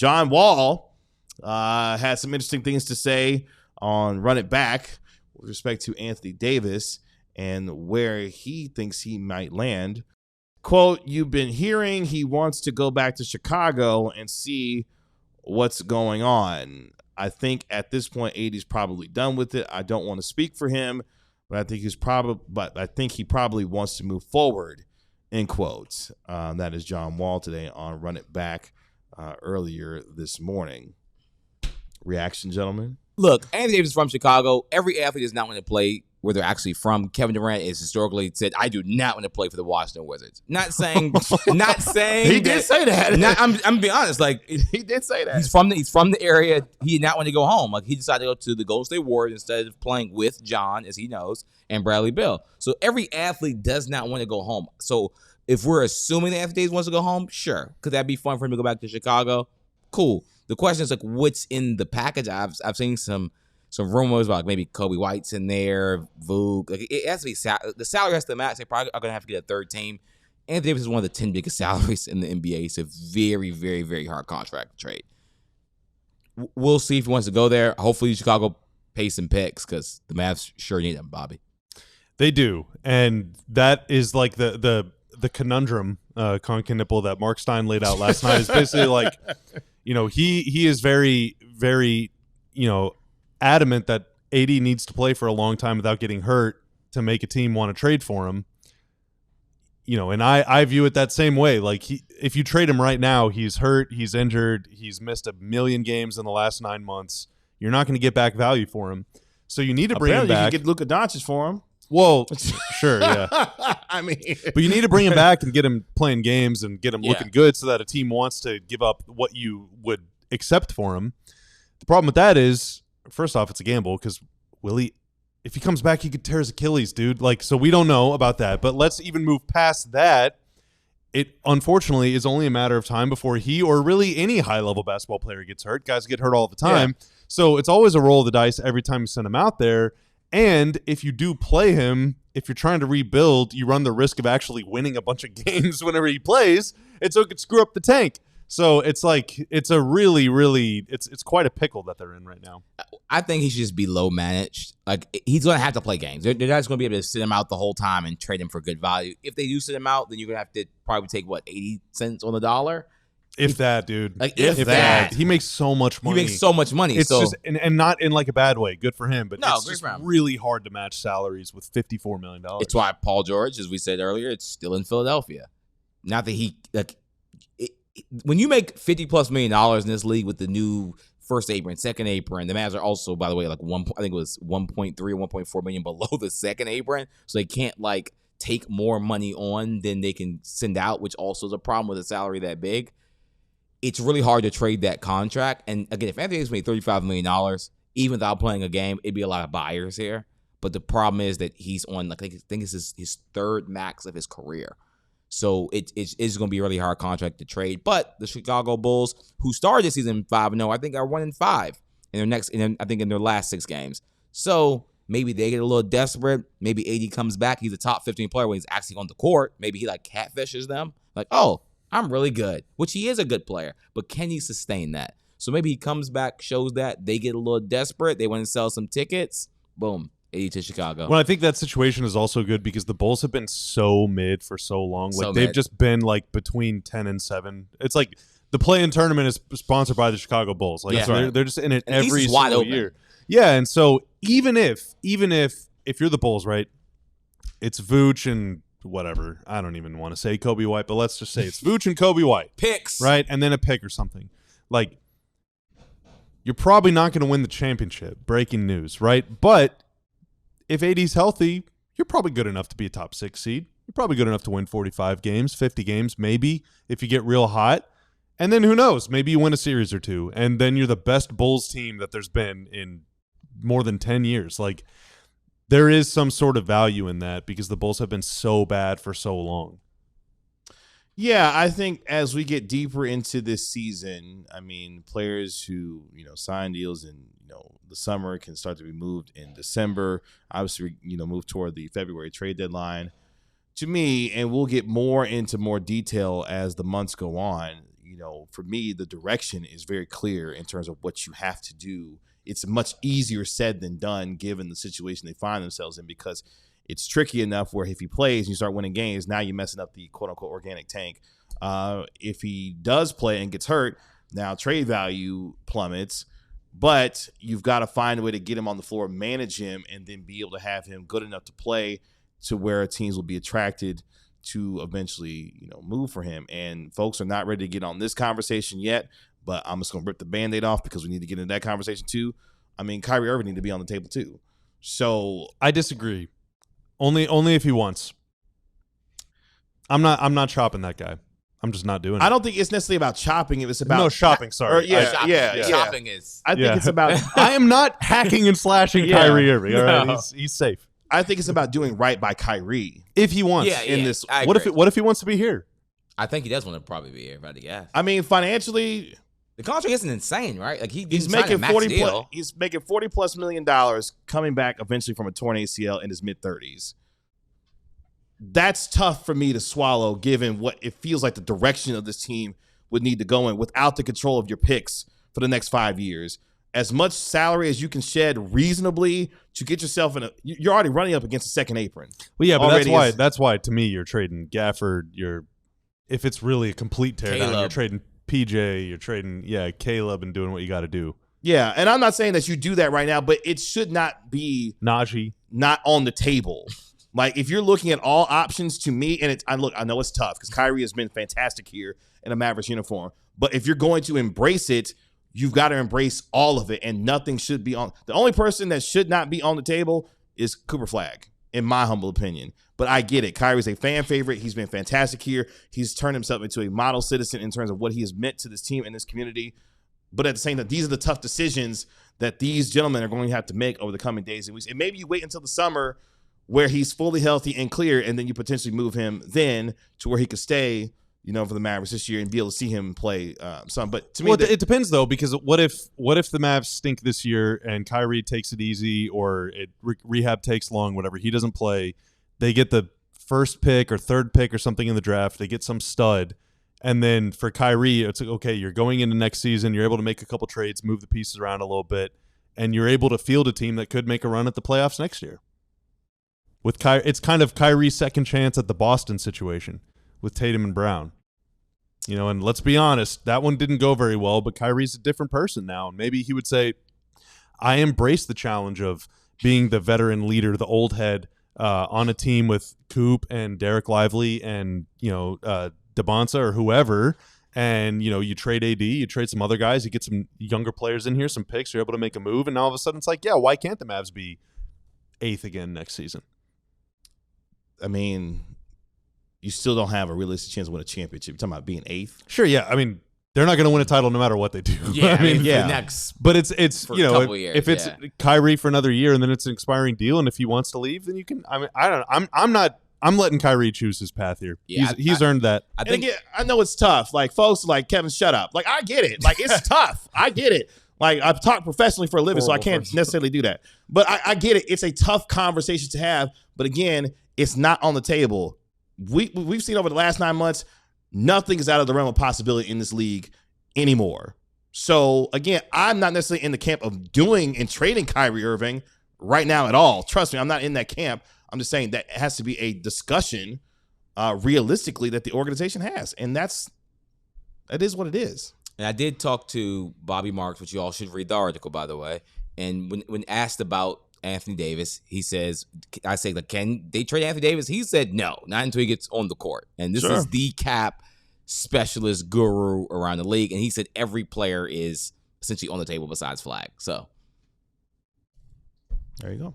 John Wall had some interesting things to say on Run It Back with respect to Anthony Davis and where he thinks he might land. Quote, "You've been hearing he wants to go back to Chicago and see what's going on. I think at this point, AD's probably done with it. I don't want to speak for him, but I think he probably wants to move forward." End quote. That is John Wall today on Run It Back earlier this morning. Reaction, gentlemen? Look, Anthony Davis is from Chicago. Every athlete does not want to play where they're actually from. Kevin Durant is historically said, "I do not want to play for the Washington Wizards." Not saying he did say that. I'm being honest. Like he did say that. He's from the area. He did not want to go home. Like he decided to go to the Golden State Warriors instead of playing with John, as he knows, and Bradley Beal. So every athlete does not want to go home. So if we're assuming that Anthony Davis wants to go home, sure. Could that be fun for him to go back to Chicago? Cool. The question is like, what's in the package? I've seen some rumors about like maybe Kobe White's in there, Vooch. Like it has to be the salary has to match. They probably are going to have to get a third team. Anthony Davis is one of the 10 biggest salaries in the NBA. It's a very, very, very hard contract to trade. We'll see if he wants to go there. Hopefully, Chicago pays some picks because the Mavs sure need them, Bobby. They do, and that is like the conundrum, nipple that Mark Stein laid out last night. Is basically like, he is very, very, adamant that AD needs to play for a long time without getting hurt to make a team want to trade for him. And I view it that same way. Like if you trade him right now, he's hurt, he's injured, he's missed a million games in the last 9 months. You're not going to get back value for him. So you need to bring him back. You can get Luka Doncic for him. Well, sure, yeah. But you need to bring him back and get him playing games and get him looking good so that a team wants to give up what you would accept for him. The problem with that is, first off, it's a gamble because if he comes back, he could tear his Achilles, dude. So we don't know about that. But let's even move past that. It, unfortunately, is only a matter of time before he or really any high-level basketball player gets hurt. Guys get hurt all the time. Yeah. So it's always a roll of the dice every time you send him out there. And if you do play him, if you're trying to rebuild, you run the risk of actually winning a bunch of games whenever he plays. And so it could screw up the tank. So it's like it's a really, really it's quite a pickle that they're in right now. I think he should just be low managed. Like he's going to have to play games. They're not just going to be able to sit him out the whole time and trade him for good value. If they do sit him out, then you're going to have to probably take 80 cents on the dollar. If that, dude. Like if that. He makes so much money. It's just and not in like a bad way. Good for him, but no, it's just really hard to match salaries with $54 million. It's why Paul George, as we said earlier, it's still in Philadelphia. Not that he when you make $50+ million in this league with the new first apron, second apron, the Mavs are also, by the way, like I think it was 1.3 or 1.4 million below the second apron, so they can't take more money on than they can send out, which also is a problem with a salary that big. It's really hard to trade that contract. And again, if Anthony Davis made $35 million, even without playing a game, it'd be a lot of buyers here. But the problem is that he's on, I think it's his third max of his career. So it's going to be a really hard contract to trade. But the Chicago Bulls, who started this season 5-0, I think are 1-5 in their last 6 games. So maybe they get a little desperate. Maybe AD comes back. He's a top 15 player when he's actually on the court. Maybe he catfishes them. I'm really good, which he is a good player. But can he sustain that? So maybe he comes back, shows that. They get a little desperate. They want to sell some tickets. Boom. AD to Chicago. Well, I think that situation is also good because the Bulls have been so mid for so long. They've just been between 10 and 7. It's like the play-in tournament is sponsored by the Chicago Bulls. They're just in it every single year. Yeah, and so even if you're the Bulls, right? It's Vooch and whatever. I don't even want to say Kobe White, but let's just say it's Vooch and Kobe White. Picks. Right? And then a pick or something. You're probably not going to win the championship. Breaking news, right? But if AD's healthy, you're probably good enough to be a top 6 seed. You're probably good enough to win 45 games, 50 games, maybe, if you get real hot. And then who knows? Maybe you win a series or two, and then you're the best Bulls team that there's been in more than 10 years. There is some sort of value in that because the Bulls have been so bad for so long. Yeah, I think as we get deeper into this season, players who, sign deals in, the summer can start to be moved in December, obviously, move toward the February trade deadline. To me, and we'll get more into more detail as the months go on, for me, the direction is very clear in terms of what you have to do. It's much easier said than done given the situation they find themselves in, because it's tricky enough where if he plays and you start winning games, now you're messing up the quote-unquote organic tank. If he does play and gets hurt, now trade value plummets, but you've got to find a way to get him on the floor, manage him, and then be able to have him good enough to play to where teams will be attracted to eventually, move for him. And folks are not ready to get on this conversation yet, but I'm just going to rip the Band-Aid off because we need to get into that conversation too. I mean, Kyrie Irving need to be on the table too. So I disagree. Only if he wants. I'm not chopping that guy. I'm just not doing it. I don't think it's necessarily about chopping. It's about shopping. Sorry. Shopping is. I think it's about. I am not hacking and slashing Kyrie Irving. All right, he's safe. I think it's about doing right by Kyrie if he wants. This. What if he wants to be here? I think he does want to probably be here. I mean, financially, the contract isn't insane, right? Like he's making $40+. He's making $40+ million coming back eventually from a torn ACL in his mid-30s. That's tough for me to swallow, given what it feels like the direction of this team would need to go in without the control of your picks for the next 5 years. As much salary as you can shed reasonably to get yourself you're already running up against a second apron. Well, yeah, but that's why to me you're trading Gafford. If it's really a complete teardown, you're trading PJ. You're trading Caleb and doing what you got to do. Yeah, and I'm not saying that you do that right now, but it should not be Najee not on the table. Like, if you're looking at all options, to me, and I know it's tough because Kyrie has been fantastic here in a Mavericks uniform, but if you're going to embrace it, you've got to embrace all of it, and nothing should be on. The only person that should not be on the table is Cooper Flagg, in my humble opinion. But I get it. Kyrie's a fan favorite. He's been fantastic here. He's turned himself into a model citizen in terms of what he has meant to this team and this community. But at the same time, these are the tough decisions that these gentlemen are going to have to make over the coming days and weeks. And maybe you wait until the summer where he's fully healthy and clear, and then you potentially move him then to where he could stay, for the Mavericks this year and be able to see him play some. But to me, it depends though, because what if the Mavs stink this year and Kyrie takes it easy, or rehab takes long, whatever, he doesn't play, they get the first pick or third pick or something in the draft, they get some stud, and then for Kyrie, it's like, okay, you're going into next season, you're able to make a couple trades, move the pieces around a little bit, and you're able to field a team that could make a run at the playoffs next year. It's kind of Kyrie's second chance at the Boston situation with Tatum and Brown. And let's be honest, that one didn't go very well, but Kyrie's a different person now. And maybe he would say, I embrace the challenge of being the veteran leader, the old head on a team with Coop and Derek Lively and, DeBonsa or whoever. And, you trade AD, you trade some other guys, you get some younger players in here, some picks, you're able to make a move. And all of a sudden it's like, yeah, why can't the Mavs be 8th again next season? I mean, you still don't have a realistic chance to win a championship. You're talking about being 8th? Sure, yeah. I mean, they're not going to win a title no matter what they do. Yeah, But it's if it's Kyrie for another year and then it's an expiring deal, and if he wants to leave, then you can. I mean, I don't know. I'm letting Kyrie choose his path here. Yeah, he's earned that. I know it's tough. Like, folks, like, Kevin, shut up. Like, I get it. Like, it's tough. I get it. Like, I've talked professionally for a living, so I can't necessarily do that. But I get it. It's a tough conversation to have. But again, it's not on the table. We've seen over the last 9 months, nothing is out of the realm of possibility in this league anymore. So again, I'm not necessarily in the camp of doing and trading Kyrie Irving right now at all. Trust me, I'm not in that camp. I'm just saying that it has to be a discussion realistically that the organization has. And that is what it is. And I did talk to Bobby Marks, which you all should read the article, by the way. And when asked about Anthony Davis, I say, can they trade Anthony Davis? He said no, not until he gets on the court. And this is the cap specialist guru around the league. And he said every player is essentially on the table besides Flagg. So there you go.